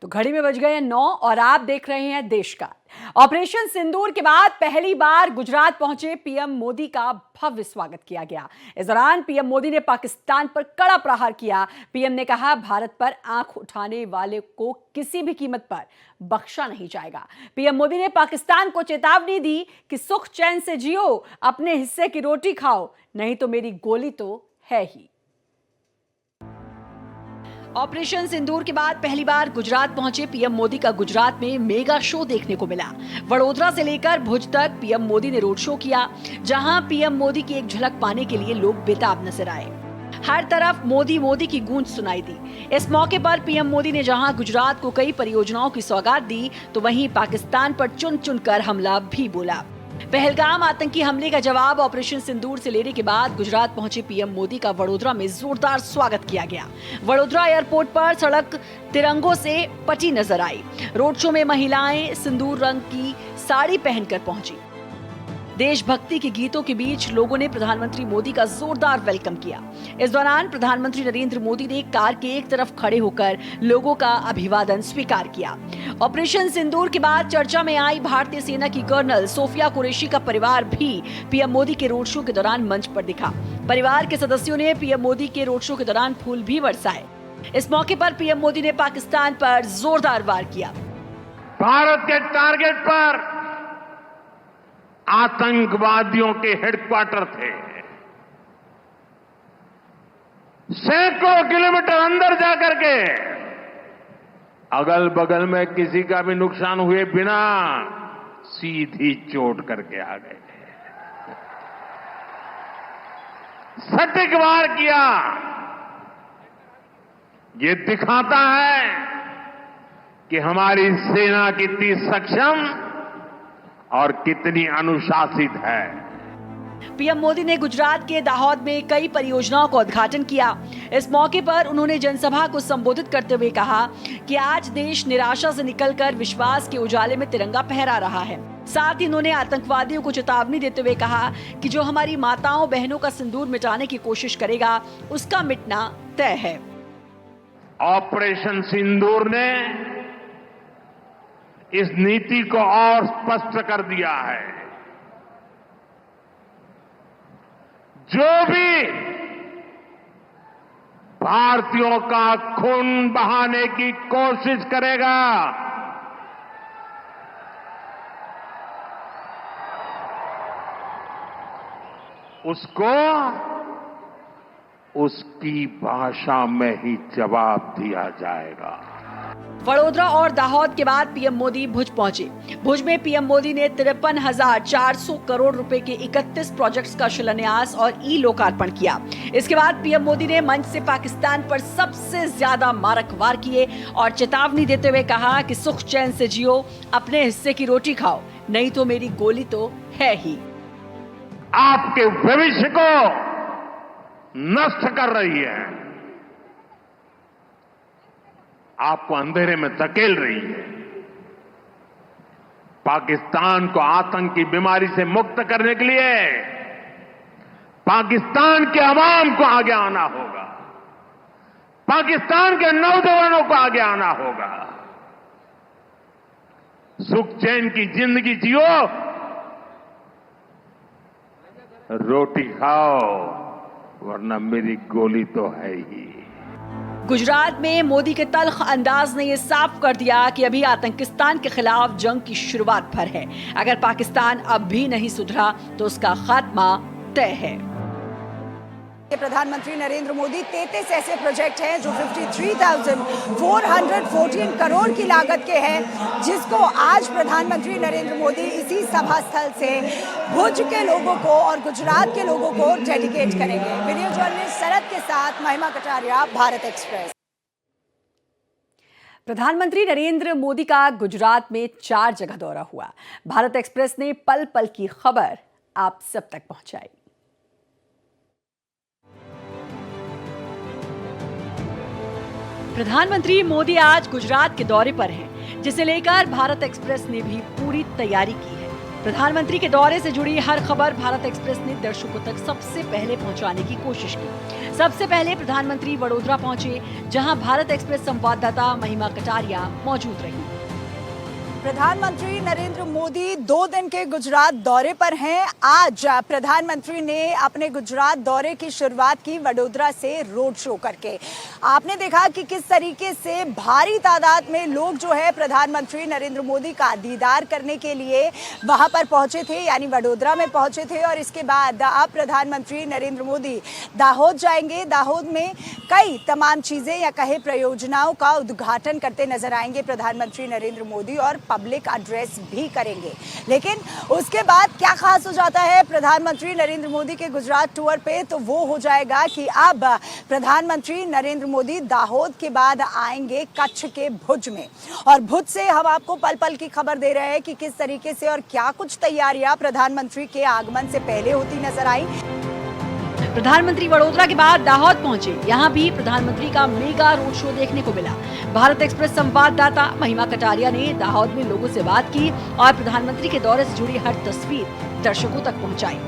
तो घड़ी में बज गए हैं 9 और आप देख रहे हैं देश का। ऑपरेशन सिंदूर के बाद पहली बार गुजरात पहुंचे पीएम मोदी का भव्य स्वागत किया गया। इस दौरान पीएम मोदी ने पाकिस्तान पर कड़ा प्रहार किया। पीएम ने कहा, भारत पर आंख उठाने वाले को किसी भी कीमत पर बख्शा नहीं जाएगा। पीएम मोदी ने पाकिस्तान को चेतावनी दी कि सुख चैन से जियो, अपने हिस्से की रोटी खाओ, नहीं तो मेरी गोली तो है ही। ऑपरेशन सिंदूर के बाद पहली बार गुजरात पहुंचे पीएम मोदी का गुजरात में मेगा शो देखने को मिला। वडोदरा से लेकर भुज तक पीएम मोदी ने रोड शो किया, जहां पीएम मोदी की एक झलक पाने के लिए लोग बेताब नजर आए। हर तरफ मोदी मोदी की गूंज सुनाई दी। इस मौके पर पीएम मोदी ने जहां गुजरात को कई परियोजनाओं की सौगात दी, तो वहीं पाकिस्तान पर चुन चुनकर हमला भी बोला। पहलगाम आतंकी हमले का जवाब ऑपरेशन सिंदूर से लेने के बाद गुजरात पहुंचे पीएम मोदी का वडोदरा में जोरदार स्वागत किया गया। वडोदरा एयरपोर्ट पर सड़क तिरंगों से पटी नजर आई। रोड शो में महिलाएं सिंदूर रंग की साड़ी पहनकर पहुंची। देशभक्ति के गीतों के बीच लोगों ने प्रधानमंत्री मोदी का जोरदार वेलकम किया। इस दौरान प्रधानमंत्री नरेंद्र मोदी ने कार के एक तरफ खड़े होकर लोगों का अभिवादन स्वीकार किया। ऑपरेशन सिंदूर के बाद चर्चा में आई भारतीय सेना की कर्नल सोफिया कुरैशी का परिवार भी पीएम मोदी के रोड शो के दौरान मंच पर दिखा। परिवार के सदस्यों ने पीएम मोदी के रोड शो के दौरान फूल भी बरसाए। इस मौके पर पीएम मोदी ने पाकिस्तान पर जोरदार वार किया। भारत के टारगेट पर आतंकवादियों के हेडक्वार्टर थे। सैकड़ों किलोमीटर अंदर जाकर के अगल बगल में किसी का भी नुकसान हुए बिना सीधी चोट करके आ गए। सटीक वार किया। ये दिखाता है कि हमारी सेना कितनी सक्षम और कितनी अनुशासित है। पीएम मोदी ने गुजरात के दाहोद में कई परियोजनाओं का उद्घाटन किया। इस मौके पर उन्होंने जनसभा को संबोधित करते हुए कहा कि आज देश निराशा से निकलकर विश्वास के उजाले में तिरंगा फहरा रहा है। साथ ही उन्होंने आतंकवादियों को चेतावनी देते हुए कहा कि जो हमारी माताओं बहनों का सिंदूर मिटाने की कोशिश करेगा, उसका मिटना तय है। ऑपरेशन सिंदूर ने इस नीति को और स्पष्ट कर दिया है। जो भी भारतीयों का खून बहाने की कोशिश करेगा, उसको उसकी भाषा में ही जवाब दिया जाएगा। वडोदरा और दाहोद के बाद पीएम मोदी भुज पहुंचे। भुज में पीएम मोदी ने 53,400 करोड़ रुपए के 31 प्रोजेक्ट्स का शिलान्यास और ई लोकार्पण किया। इसके बाद पीएम मोदी ने मंच से पाकिस्तान पर सबसे ज्यादा मारक वार किए और चेतावनी देते हुए कहा कि सुख चैन से जियो, अपने हिस्से की रोटी खाओ, नहीं तो मेरी गोली तो है ही। आपके भविष्य को नष्ट कर रही है, आपको अंधेरे में धकेल रही है। पाकिस्तान को आतंक की बीमारी से मुक्त करने के लिए पाकिस्तान के अवाम को आगे आना होगा। पाकिस्तान के नौजवानों को आगे आना होगा। सुख चैन की जिंदगी जियो, रोटी खाओ, वरना मेरी गोली तो है ही। गुजरात में मोदी के तल्ख अंदाज ने यह साफ कर दिया कि अभी आतंकिस्तान के खिलाफ जंग की शुरुआत पर है। अगर पाकिस्तान अब भी नहीं सुधरा तो उसका खात्मा तय है। प्रधानमंत्री नरेंद्र मोदी 33 ऐसे प्रोजेक्ट हैं जो 53,414 करोड़ की लागत के हैं, जिसको आज प्रधानमंत्री नरेंद्र मोदी इसी सभा स्थल से भुज के लोगों को और गुजरात के लोगों को डेडिकेट करेंगे। वीडियो जर्नलिस्ट शरद के साथ महिमा कटारिया, भारत एक्सप्रेस। प्रधानमंत्री नरेंद्र मोदी का गुजरात में 4 जगह दौरा हुआ। भारत एक्सप्रेस ने पल पल की खबर आप सब तक पहुंचाई। प्रधानमंत्री मोदी आज गुजरात के दौरे पर हैं, जिसे लेकर भारत एक्सप्रेस ने भी पूरी तैयारी की है। प्रधानमंत्री के दौरे से जुड़ी हर खबर भारत एक्सप्रेस ने दर्शकों तक सबसे पहले पहुंचाने की कोशिश की। सबसे पहले प्रधानमंत्री वडोदरा पहुंचे, जहां भारत एक्सप्रेस संवाददाता महिमा कटारिया मौजूद रही। प्रधानमंत्री नरेंद्र मोदी 2 दिन के गुजरात दौरे पर हैं। आज प्रधानमंत्री ने अपने गुजरात दौरे की शुरुआत की वडोदरा से रोड शो करके। आपने देखा कि किस तरीके से भारी तादाद में लोग जो है प्रधानमंत्री नरेंद्र मोदी का दीदार करने के लिए वहां पर पहुंचे थे, यानी वडोदरा में पहुंचे थे। और इसके बाद अब प्रधानमंत्री नरेंद्र मोदी दाहोद जाएंगे। दाहोद में कई तमाम चीजें या कहे परियोजनाओं का उद्घाटन करते नजर आएंगे प्रधानमंत्री नरेंद्र मोदी, और पब्लिक एड्रेस भी करेंगे। लेकिन उसके बाद क्या खास हो जाता है प्रधानमंत्री नरेंद्र मोदी के गुजरात टूर पे, तो वो हो जाएगा कि अब प्रधानमंत्री नरेंद्र मोदी दाहोद के बाद आएंगे कच्छ के भुज में। और भुज से हम आपको पल पल की खबर दे रहे हैं कि किस तरीके से और क्या कुछ तैयारियां प्रधानमंत्री के आगमन से पहले होती नजर आई। प्रधानमंत्री वडोदरा के बाद दाहोद पहुंचे। यहां भी प्रधानमंत्री का मेगा रोड शो देखने को मिला। भारत एक्सप्रेस संवाददाता महिमा कटारिया ने दाहोद में लोगों से बात की और प्रधानमंत्री के दौरे से जुड़ी हर तस्वीर दर्शकों तक पहुंचाई।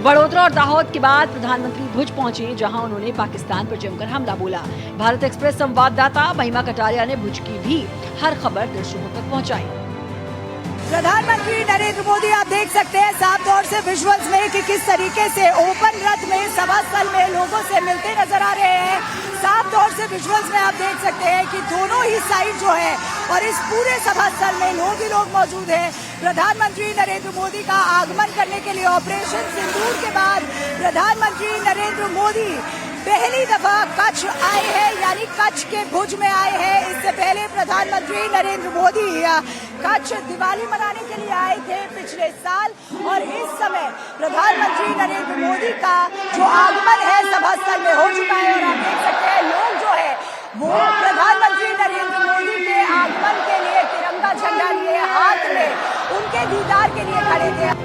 वडोदरा और दाहोद के बाद प्रधानमंत्री भुज पहुंचे, जहां उन्होंने पाकिस्तान पर जमकर हमला बोला। भारत एक्सप्रेस संवाददाता महिमा कटारिया ने भुज की भी हर खबर दर्शकों तक पहुंचाई। प्रधानमंत्री नरेंद्र मोदी आप देख सकते हैं साफ तौर से विजुअल्स में कि किस तरीके से ओपन रथ में सभा स्थल में लोगों से मिलते नजर आ रहे हैं। साफ तौर से विजुअल्स में आप देख सकते हैं कि दोनों ही साइड जो है और इस पूरे सभा स्थल में लोग ही लोग मौजूद हैं। प्रधानमंत्री नरेंद्र मोदी का आगमन करने के लिए ऑपरेशन सिंदूर के बाद प्रधानमंत्री नरेंद्र मोदी पहली दफा कच्छ आए हैं, यानी कच्छ के भुज में आए हैं। इससे पहले प्रधानमंत्री नरेंद्र मोदी कच्छ दिवाली मनाने के लिए आए थे पिछले साल, और इस समय प्रधानमंत्री नरेंद्र मोदी का जो आगमन है सभा स्थल में हो चुका है। और आप देख सकते हैं लोग जो है वो प्रधानमंत्री नरेंद्र मोदी के आगमन के लिए तिरंगा झंडा लिए हाथ में उनके दीदार के लिए खड़े थे।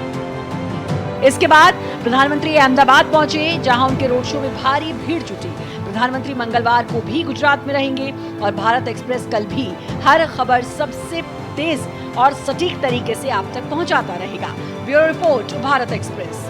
इसके बाद प्रधानमंत्री अहमदाबाद पहुंचे, जहां उनके रोड शो में भारी भीड़ जुटी। प्रधानमंत्री मंगलवार को भी गुजरात में रहेंगे और भारत एक्सप्रेस कल भी हर खबर सबसे तेज और सटीक तरीके से आप तक पहुंचाता रहेगा। Bureau report, Bharat express.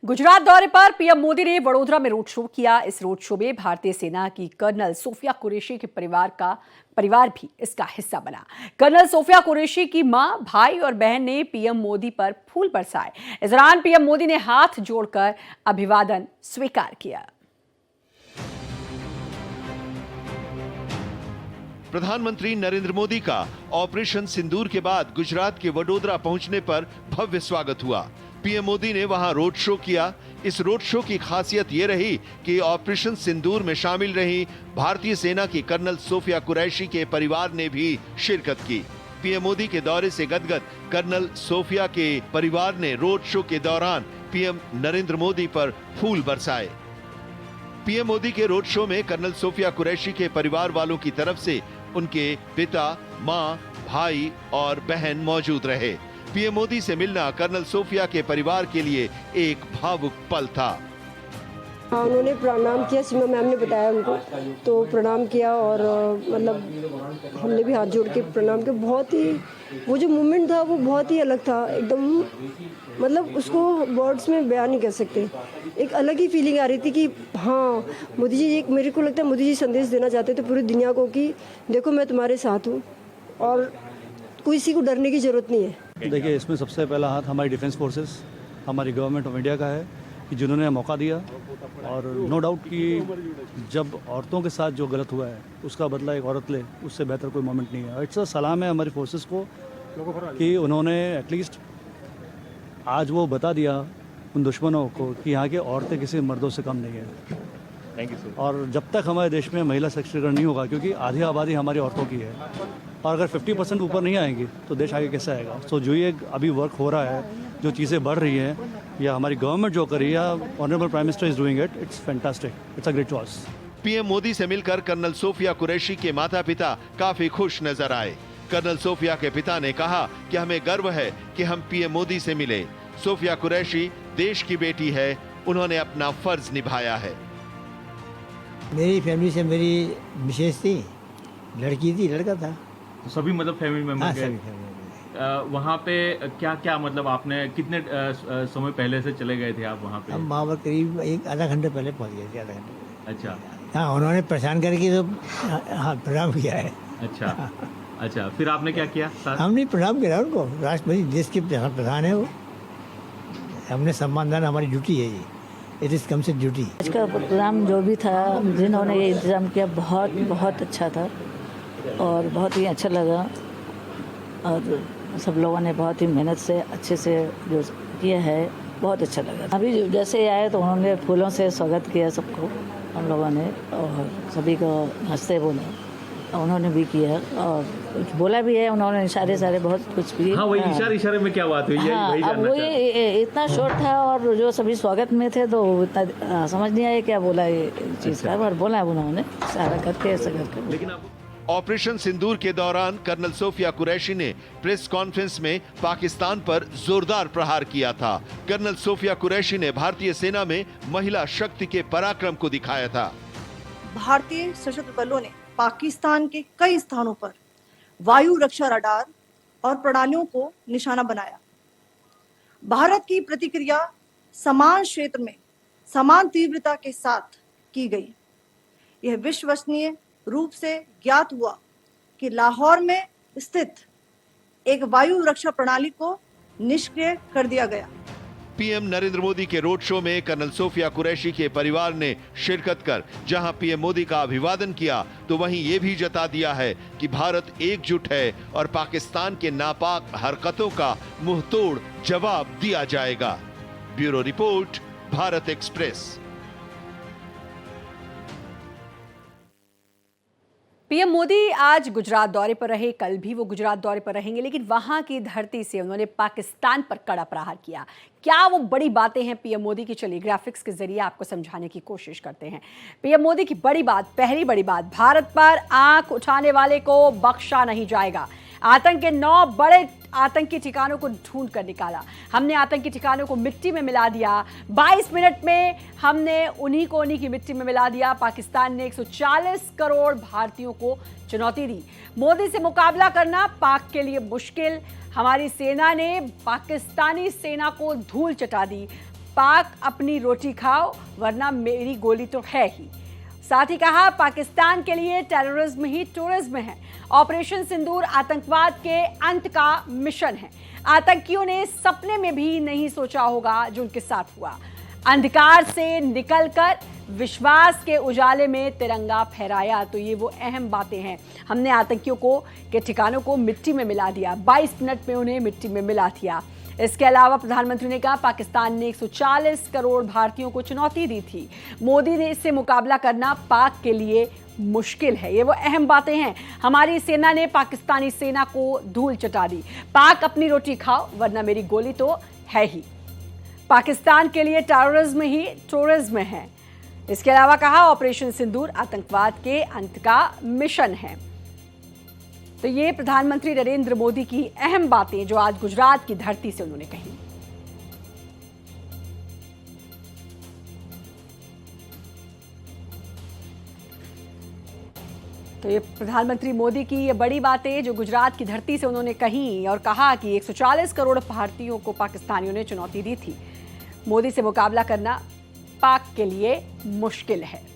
Gujarat दौरे पर पीएम मोदी ने वडोदरा में रोड शो किया। इस रोड शो में भारतीय सेना की कर्नल सोफिया कुरैशी के परिवार भी इसका हिस्सा बना। कर्नल सोफिया कुरैशी की मां, भाई और बहन ने पीएम मोदी पर फूल बरसाए। इस दौरान पीएम मोदी ने हाथ जोड़कर अभिवादन स्वीकार किया। प्रधानमंत्री नरेंद्र मोदी का ऑपरेशन सिंदूर के बाद गुजरात के वडोदरा पहुंचने पर भव्य स्वागत हुआ। पीएम मोदी ने वहां रोड शो किया। इस रोड शो की खासियत ये रही कि ऑपरेशन सिंदूर में शामिल रही भारतीय सेना की कर्नल सोफिया कुरैशी के परिवार ने भी शिरकत की। पीएम मोदी के दौरे से गदगद कर्नल सोफिया के परिवार ने रोड शो के दौरान पीएम नरेंद्र मोदी पर फूल बरसाए। पीएम मोदी के रोड शो में कर्नल सोफिया कुरैशी के परिवार वालों की तरफ से उनके पिता, मां, भाई और बहन मौजूद रहे। पीएम मोदी से मिलना कर्नल सोफिया के परिवार के लिए एक भावुक पल था। हाँ, उन्होंने प्रणाम किया, सीमा मैम ने बताया उनको, तो प्रणाम किया और मतलब हमने भी हाथ जोड़ के प्रणाम किया। बहुत ही वो जो मोमेंट था वो बहुत ही अलग था, एकदम मतलब उसको वर्ड्स में बयान नहीं कर सकते। एक अलग ही फीलिंग आ रही थी कि हाँ मोदी जी, एक मेरे को लगता है मोदी जी संदेश देना चाहते थे पूरी दुनिया को कि देखो मैं तुम्हारे साथ हूँ और किसी को डरने की ज़रूरत नहीं है। देखिए, इसमें सबसे पहला हाथ हमारी डिफेंस फोर्सेस, हमारी गवर्नमेंट ऑफ इंडिया का है कि जिन्होंने मौका दिया। और नो डाउट कि जब औरतों के साथ जो गलत हुआ है उसका बदला एक औरत ले, उससे बेहतर कोई मोमेंट नहीं है। इट्स अ सलाम है हमारी फोर्सेस को कि उन्होंने एटलीस्ट आज वो बता दिया उन दुश्मनों को कि यहाँ के औरतें किसी मर्दों से कम नहीं है। Thank you sir. और जब तक हमारे देश में महिला सशक्तिकरण नहीं होगा, क्योंकि आधी आबादी हमारी औरतों की है, और अगर 50% ऊपर नहीं आएंगी तो देश आगे कैसे आएगा। सो जो ये अभी वर्क हो रहा है, जो चीज़ें बढ़ रही हैं, या हमारी गवर्नमेंट जो कर रही है, honourable prime minister is doing it, it's fantastic, it's a great choice. PM Modi से मिलकर कर्नल सोफिया कुरैशी के माता पिता काफी खुश नजर आए। कर्नल सोफिया के पिता ने कहा कि हमें गर्व है कि हम पीएम मोदी से मिले। सोफिया कुरैशी देश की बेटी है, उन्होंने अपना फर्ज निभाया है। मेरी फैमिली से मेरी मिसेज थी, लड़की थी, लड़का था। तो सभी मतलब फैमिली मेंबर हाँ, गए? सभी फैमिली। वहाँ पे क्या क्या मतलब आपने कितने समय पहले से चले गए थे आप वहाँ पे? हम वहाँ पर करीब एक आधा घंटे पहले पहुँच गए थे, आधा घंटे पहले। अच्छा हाँ, उन्होंने परेशान करके तो हाँ प्रणाम किया है। अच्छा अच्छा, फिर आपने क्या किया साथ? हमने प्रणाम किया उनको, राष्ट्रपति देश के प्रधान है वो, हमने सम्मान देना हमारी ड्यूटी है ये, इट इज़ कम से ड्यूटी। आज का प्रोग्राम जो भी था, जिन्होंने ये इंतज़ाम किया बहुत बहुत अच्छा था और बहुत ही अच्छा लगा और सब लोगों ने बहुत ही मेहनत से अच्छे से जो किया है, बहुत अच्छा लगा। अभी जैसे आए तो उन्होंने फूलों से स्वागत किया सबको, हम लोगों ने, और सभी को हंसते बोला, उन्होंने भी किया और कुछ बोला भी है उन्होंने, इशारे सारे बहुत कुछ भी। हाँ, वही इशारे में क्या बात हुई? हाँ, वही अब वही इतना शॉर्ट था और जो सभी स्वागत में थे तो इतना समझ नहीं आया क्या बोला ये चीज़ का, पर बोला उन्होंने इशारा करके ऐसा करके। लेकिन आप ऑपरेशन सिंदूर के दौरान कर्नल सोफिया कुरैशी ने प्रेस कॉन्फ्रेंस में पाकिस्तान पर जोरदार प्रहार किया था। कर्नल सोफिया कुरैशी ने भारतीय सेना में महिला शक्ति के पराक्रम को दिखाया था। भारतीय सशस्त्र बलों ने पाकिस्तान के कई स्थानों पर वायु रक्षा रडार और प्रणालियों को निशाना बनाया। भारत की प्रतिक्रिया समान क्षेत्र में समान तीव्रता के साथ की गई। यह विश्वसनीय रूप से ज्ञात हुआ कि लाहौर में स्थित एक वायु रक्षा प्रणाली को निष्क्रिय कर दिया गया। पीएम नरेंद्र मोदी के रोड शो में कर्नल सोफिया कुरैशी के परिवार ने शिरकत कर जहां पीएम मोदी का अभिवादन किया, तो वहीं ये भी जता दिया है कि भारत एकजुट है और पाकिस्तान के नापाक हरकतों का मुंहतोड़ जवाब दिया जाएगा। Bureau report, Bharat express. PM Modi आज गुजरात दौरे पर रहे, कल भी वो गुजरात दौरे पर रहेंगे, लेकिन वहां की धरती से उन्होंने पाकिस्तान पर कड़ा प्रहार किया। क्या वो बड़ी बातें हैं पीएम मोदी की? चलिए ग्राफिक्स के जरिए आपको समझाने की कोशिश करते हैं। पीएम मोदी की बड़ी बात, पहली बड़ी बात, भारत पर आंख उठाने वाले को बख्शा नहीं जाएगा। आतंक के 9 बड़े आतंकी ठिकानों को ढूंढ कर निकाला, हमने आतंकी ठिकानों को मिट्टी में मिला दिया। 22 मिनट में हमने उन्हीं को उन्हीं की मिट्टी में मिला दिया। पाकिस्तान ने 140 करोड़ भारतीयों को चुनौती दी। मोदी से मुकाबला करना पाक के लिए मुश्किल। हमारी सेना ने पाकिस्तानी सेना को धूल चटा दी। पाक अपनी रोटी खाओ वरना मेरी गोली तो है ही। साथ ही कहा, पाकिस्तान के लिए टेररिज्म ही टूरिज्म है। ऑपरेशन सिंदूर आतंकवाद के अंत का मिशन है। आतंकियों ने सपने में भी नहीं सोचा होगा जो उनके साथ हुआ। अंधकार से निकलकर विश्वास के उजाले में तिरंगा फहराया, तो ये वो अहम बातें हैं। हमने आतंकियों के ठिकानों को मिट्टी में मिला दिया, 22 मिनट में उन्हें मिट्टी में मिला दिया। इसके अलावा प्रधानमंत्री ने कहा, पाकिस्तान ने 140 करोड़ भारतीयों को चुनौती दी थी। मोदी ने इससे मुकाबला करना पाक के लिए मुश्किल है। ये वो अहम बातें हैं। हमारी सेना ने पाकिस्तानी सेना को धूल चटा दी। पाक अपनी रोटी खाओ वरना मेरी गोली तो है ही। पाकिस्तान के लिए टेररिज्म ही टूरिज्म है। इसके अलावा कहा, ऑपरेशन सिंदूर आतंकवाद के अंत का मिशन है। तो ये प्रधानमंत्री नरेंद्र मोदी की अहम बातें जो आज गुजरात की धरती से उन्होंने कही। तो ये प्रधानमंत्री मोदी की ये बड़ी बातें जो गुजरात की धरती से उन्होंने कही और कहा कि 140 करोड़ भारतीयों को पाकिस्तानियों ने चुनौती दी थी। मोदी से मुकाबला करना पाक के लिए मुश्किल है।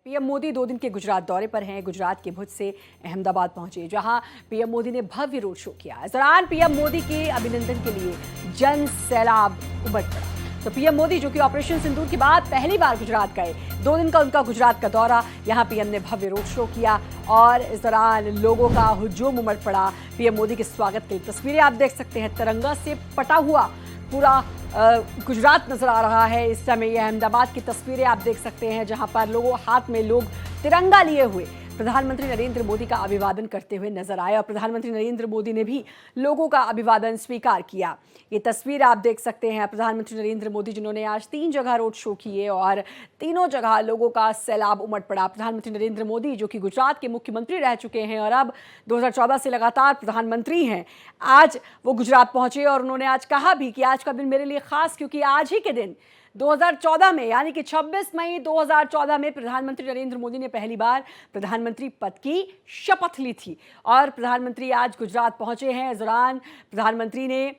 पीएम मोदी 2 दिन के गुजरात दौरे पर हैं। गुजरात के भुज से अहमदाबाद पहुंचे, जहां पीएम मोदी ने भव्य रोड शो किया। इस दौरान पीएम मोदी के अभिनंदन के लिए जन सैलाब उमड़ पड़ा। तो पीएम मोदी जो कि ऑपरेशन सिंदूर के बाद पहली बार गुजरात गए, 2 दिन का उनका गुजरात का दौरा, यहां पीएम ने भव्य रोड शो किया और इस दौरान लोगों का हुजूम उमड़ पड़ा। पीएम मोदी के स्वागत की तस्वीरें आप देख सकते हैं। तिरंगा से पटा हुआ पूरा गुजरात नजर आ रहा है। इस समय यह अहमदाबाद की तस्वीरें आप देख सकते हैं, जहां पर लोगों हाथ में लोग तिरंगा लिए हुए प्रधानमंत्री नरेंद्र मोदी का अभिवादन करते हुए नजर आए और प्रधानमंत्री नरेंद्र मोदी ने भी लोगों का अभिवादन स्वीकार किया। ये तस्वीर आप देख सकते हैं प्रधानमंत्री नरेंद्र मोदी जिन्होंने आज 3 जगह रोड शो किए और तीनों जगह लोगों का सैलाब उमड़ पड़ा। प्रधानमंत्री नरेंद्र मोदी जो कि गुजरात के मुख्यमंत्री रह चुके हैं और अब 2014 से लगातार प्रधानमंत्री हैं, आज वो गुजरात पहुंचे और उन्होंने आज कहा भी कि आज का दिन मेरे लिए खास, क्योंकि आज ही के दिन 2014 में, यानी कि 26 मई 2014 में प्रधानमंत्री नरेंद्र मोदी ने पहली बार प्रधानमंत्री पद की शपथ ली थी और प्रधानमंत्री आज गुजरात पहुंचे हैं। इस दौरान प्रधानमंत्री ने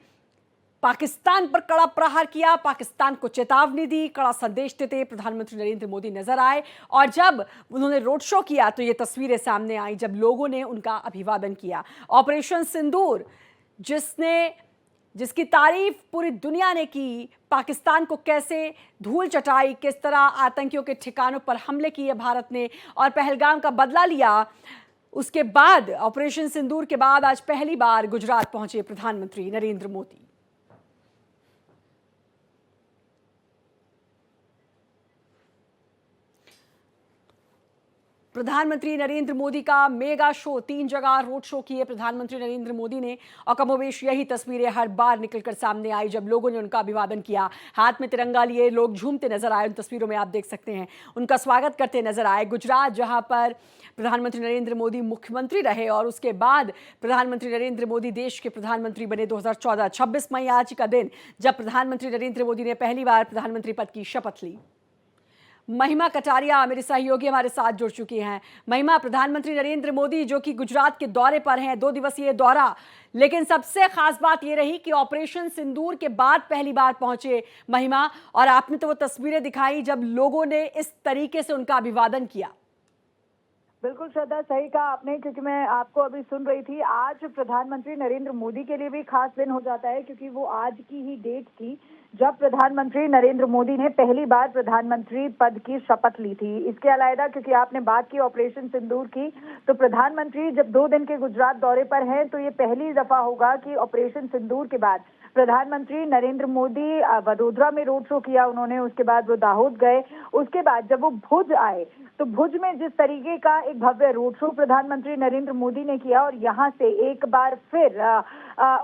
पाकिस्तान पर कड़ा प्रहार किया, पाकिस्तान को चेतावनी दी, कड़ा संदेश देते प्रधानमंत्री नरेंद्र मोदी नजर आए और जब उन्होंने रोड शो किया तो ये तस्वीरें सामने आई जब लोगों ने उनका अभिवादन किया। ऑपरेशन सिंदूर जिसकी तारीफ पूरी दुनिया ने की, पाकिस्तान को कैसे धूल चटाई, किस तरह आतंकियों के ठिकानों पर हमले किए भारत ने और पहलगाम का बदला लिया, उसके बाद ऑपरेशन सिंदूर के बाद आज पहली बार गुजरात पहुंचे प्रधानमंत्री नरेंद्र मोदी। प्रधानमंत्री नरेंद्र मोदी का मेगा शो, 3 जगह रोड शो किए प्रधानमंत्री नरेंद्र मोदी ने और कमोबेश यही तस्वीरें हर बार निकलकर सामने आई जब लोगों ने उनका अभिवादन किया। हाथ में तिरंगा लिए लोग झूमते नजर आए, उन तस्वीरों में आप देख सकते हैं, उनका स्वागत करते नजर आए। गुजरात जहां पर प्रधानमंत्री नरेंद्र मोदी मुख्यमंत्री रहे और उसके बाद प्रधानमंत्री नरेंद्र मोदी देश के प्रधानमंत्री बने 2014, 26 मई आज का दिन जब प्रधानमंत्री नरेंद्र मोदी ने पहली बार प्रधानमंत्री पद की शपथ ली। महिमा कटारिया मेरी सहयोगी हमारे साथ जुड़ चुकी हैं। महिमा, प्रधानमंत्री नरेंद्र मोदी जो कि गुजरात के दौरे पर हैं, 2 दिवसीय दौरा, लेकिन सबसे खास बात यह रही कि ऑपरेशन सिंदूर के बाद पहली बार पहुंचे महिमा, और आपने तो वो तस्वीरें दिखाई जब लोगों ने इस तरीके से उनका अभिवादन किया। बिल्कुल श्रद्धा, सही कहा आपने, क्योंकि मैं आपको अभी सुन रही थी। आज प्रधानमंत्री नरेंद्र मोदी के लिए भी खास दिन हो जाता है क्योंकि वो आज की ही डेट थी जब प्रधानमंत्री नरेंद्र मोदी ने पहली बार प्रधानमंत्री पद की शपथ ली थी। इसके अलावा क्योंकि आपने बात की ऑपरेशन सिंदूर की, तो प्रधानमंत्री जब 2 दिन के गुजरात दौरे पर हैं तो ये पहली दफा होगा कि ऑपरेशन सिंदूर के बाद प्रधानमंत्री नरेंद्र मोदी वडोदरा में रोड शो किया उन्होंने, उसके बाद वो दाहोद गए, उसके बाद जब वो भुज आए तो भुज में जिस तरीके का एक भव्य रोड शो प्रधानमंत्री नरेंद्र मोदी ने किया और यहाँ से एक बार फिर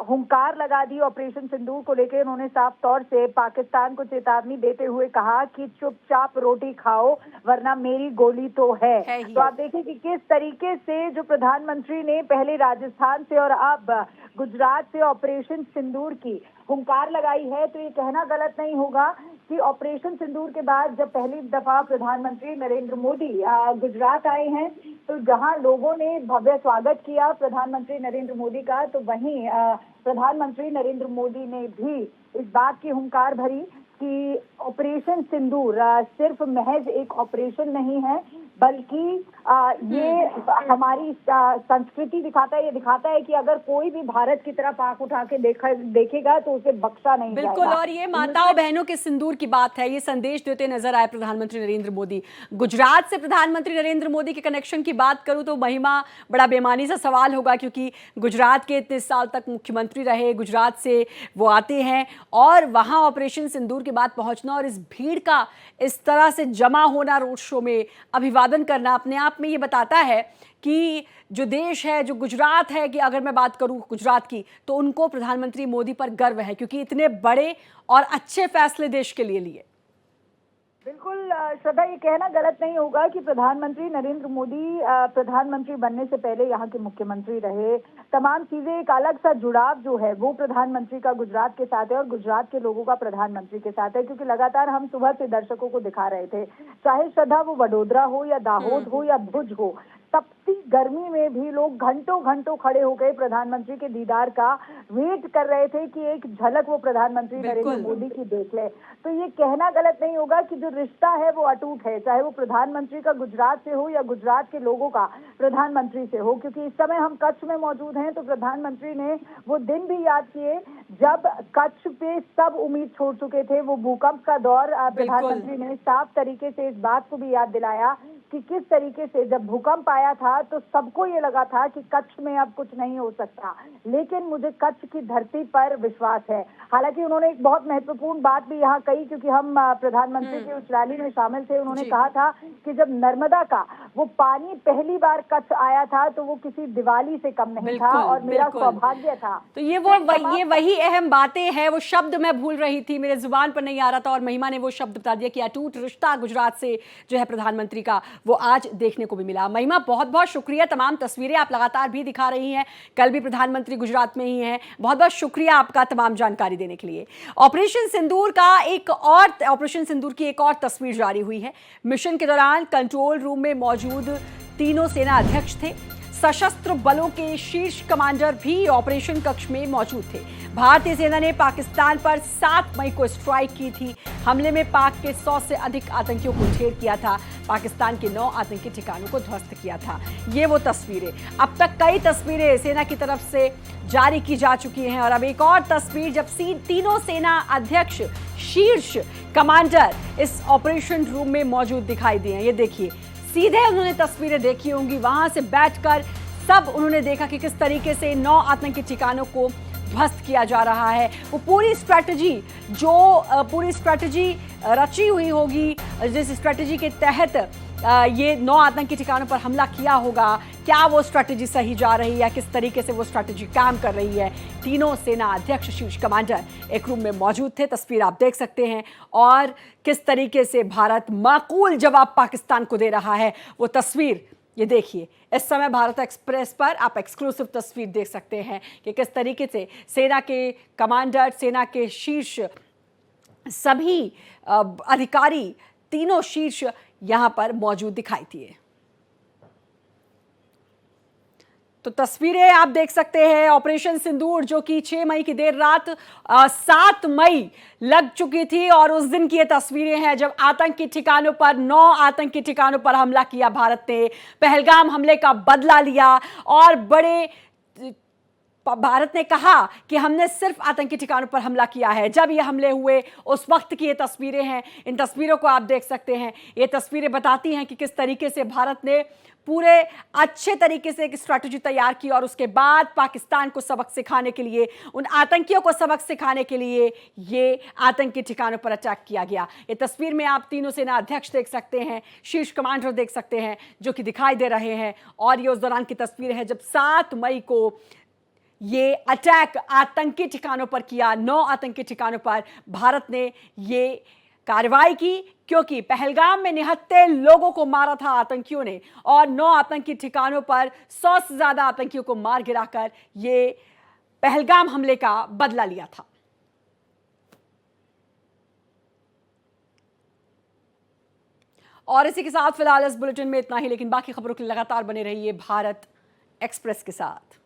हुंकार लगा दी ऑपरेशन सिंदूर को लेकर। उन्होंने साफ तौर से पाकिस्तान को चेतावनी देते हुए कहा कि चुपचाप रोटी खाओ वरना मेरी गोली तो है। तो आप देखिए कि किस तरीके से जो प्रधानमंत्री ने पहले राजस्थान से और अब गुजरात से ऑपरेशन सिंदूर की हुंकार लगाई है। तो ये कहना गलत नहीं होगा कि ऑपरेशन सिंदूर के बाद जब पहली दफा प्रधानमंत्री नरेंद्र मोदी गुजरात आए हैं तो जहां लोगों ने भव्य स्वागत किया प्रधानमंत्री नरेंद्र मोदी का, तो वहीं प्रधानमंत्री नरेंद्र मोदी ने भी इस बात की हुंकार भरी कि ऑपरेशन सिंदूर सिर्फ महज एक ऑपरेशन नहीं है बल्कि ये हमारी संस्कृति दिखाता है। ये दिखाता है कि अगर कोई भी भारत की तरफ आंख उठा के देखेगा तो उसे बख्शा नहीं जाएगा। बिल्कुल, और ये माताओं बहनों के सिंदूर की बात है, ये संदेश देते नजर आए प्रधानमंत्री नरेंद्र मोदी। गुजरात से प्रधानमंत्री नरेंद्र मोदी के कनेक्शन की बात करूं तो महिमा, बड़ा बेमानी सा सवाल होगा क्योंकि गुजरात के इतने साल तक मुख्यमंत्री रहे, गुजरात से वो आते हैं और वहां ऑपरेशन सिंदूर के बाद पहुंचना और इस भीड़ का इस तरह से जमा होना रोड शो में, अभिवादन करना अपने आप में ये बताता है कि जो देश है, जो गुजरात है, कि अगर मैं बात करूं गुजरात की तो उनको प्रधानमंत्री मोदी पर गर्व है क्योंकि इतने बड़े और अच्छे फैसले देश के लिए लिए। बिल्कुल श्रद्धा, ये कहना गलत नहीं होगा कि प्रधानमंत्री नरेंद्र मोदी प्रधानमंत्री बनने से पहले यहाँ के मुख्यमंत्री रहे। तमाम चीजें, एक अलग सा जुड़ाव जो है वो प्रधानमंत्री का गुजरात के साथ है और गुजरात के लोगों का प्रधानमंत्री के साथ है, क्योंकि लगातार हम सुबह से दर्शकों को दिखा रहे थे, चाहे श्रद्धा वो वडोदरा हो या दाहोद हो या भुज हो, तपती गर्मी में भी लोग घंटों घंटों खड़े हो गए प्रधानमंत्री के दीदार का वेट कर रहे थे कि एक झलक वो प्रधानमंत्री नरेंद्र मोदी की देख ले। तो ये कहना गलत नहीं होगा कि जो रिश्ता है वो अटूट है, चाहे वो प्रधानमंत्री का गुजरात से हो या गुजरात के लोगों का प्रधानमंत्री से हो। क्योंकि इस समय हम कच्छ में मौजूद हैं तो प्रधानमंत्री ने वो दिन भी याद किए जब कच्छ पे सब उम्मीद छोड़ चुके थे। वो भूकंप का दौर प्रधानमंत्री ने साफ तरीके से इस बात को भी याद दिलाया कि किस तरीके से जब भूकंप आया था तो सबको ये लगा था कि कच्छ में अब कुछ नहीं हो सकता, लेकिन मुझे कच्छ की धरती पर विश्वास है। हालांकि उन्होंने एक बहुत महत्वपूर्ण बात भी यहाँ कही, क्योंकि हम प्रधानमंत्री की उस रैली में शामिल थे। उन्होंने कहा था कि जब नर्मदा का वो पानी पहली बार कच्छ आया था तो वो किसी दिवाली से कम नहीं था और मेरा सौभाग्य था। तो ये वही अहम बातें हैं। वो शब्द मैं भूल रही थी, मेरे जुबान पर नहीं आ रहा था और महिमा ने वो शब्द बता दिया कि अटूट रिश्ता गुजरात से जो है प्रधानमंत्री का वो आज देखने को भी मिला। महिमा, बहुत बहुत शुक्रिया, तमाम तस्वीरें आप लगातार भी दिखा रही हैं, कल भी प्रधानमंत्री गुजरात में ही हैं, बहुत बहुत शुक्रिया आपका तमाम जानकारी देने के लिए। ऑपरेशन सिंदूर की एक और तस्वीर जारी हुई है। मिशन के दौरान कंट्रोल रूम में मौजूद तीनों सेना अध्यक्ष थे। सशस्त्र बलों के शीर्ष कमांडर भी ऑपरेशन कक्ष में मौजूद थे। भारतीय सेना ने पाकिस्तान पर 7 मई को स्ट्राइक की थी। हमले में पाक के 100 से अधिक आतंकियों को ढेर किया था। पाकिस्तान के 9 आतंकी ठिकानों को ध्वस्त किया था। ये वो तस्वीरें, अब तक कई तस्वीरें सेना की तरफ से जारी की जा चुकी हैं और अब एक और तस्वीर जब तीनों सेना अध्यक्ष शीर्ष कमांडर इस ऑपरेशन रूम में मौजूद दिखाई दिए हैं। ये देखिए, सीधे उन्होंने तस्वीरें देखी होंगी, वहां से बैठकर सब उन्होंने देखा कि किस तरीके से 9 आतंकी ठिकानों को ध्वस्त किया जा रहा है। वो पूरी स्ट्रैटेजी रची हुई होगी, जिस स्ट्रैटेजी के तहत ये 9 आतंकी ठिकानों पर हमला किया होगा, क्या वो स्ट्रैटेजी सही जा रही है, किस तरीके से वो स्ट्रैटेजी काम कर रही है। तीनों सेना अध्यक्ष शीर्ष कमांडर एक रूम में मौजूद थे, तस्वीर आप देख सकते हैं, और किस तरीके से भारत माकूल जवाब पाकिस्तान को दे रहा है वो तस्वीर ये देखिए। इस समय भारत एक्सप्रेस पर आप एक्सक्लूसिव तस्वीर देख सकते हैं कि किस तरीके से सेना के कमांडर, सेना के शीर्ष सभी अधिकारी, तीनों शीर्ष यहां पर मौजूद दिखाई दिए। तो तस्वीरें आप देख सकते हैं ऑपरेशन सिंदूर, जो कि 6 मई की देर रात 7 मई लग चुकी थी, और उस दिन की ये तस्वीरें हैं जब आतंकी ठिकानों पर 9 आतंकी ठिकानों पर हमला किया भारत ने, पहलगाम हमले का बदला लिया, और भारत ने कहा कि हमने सिर्फ आतंकी ठिकानों पर हमला किया है। जब ये हमले हुए उस वक्त की ये तस्वीरें हैं, इन तस्वीरों को आप देख सकते हैं। ये तस्वीरें बताती हैं कि किस तरीके से भारत ने पूरे अच्छे तरीके से एक स्ट्रैटेजी तैयार की, और उसके बाद पाकिस्तान को सबक सिखाने के लिए, उन आतंकियों को सबक सिखाने के लिए ये आतंकी ठिकानों पर अटैक किया गया। ये तस्वीर में आप तीनों सेना अध्यक्ष देख सकते हैं, शीर्ष कमांडर देख सकते हैं जो कि दिखाई दे रहे हैं, और ये उस दौरान की तस्वीर है जब 7 मई को ये अटैक आतंकी ठिकानों पर किया। 9 आतंकी ठिकानों पर भारत ने ये कार्रवाई की, क्योंकि पहलगाम में निहत्थे लोगों को मारा था आतंकियों ने, और 9 आतंकी ठिकानों पर 100 से ज्यादा आतंकियों को मार गिराकर ये पहलगाम हमले का बदला लिया था। और इसी के साथ फिलहाल इस बुलेटिन में इतना ही, लेकिन बाकी खबरों के लिए लगातार बने रहिए भारत एक्सप्रेस के साथ।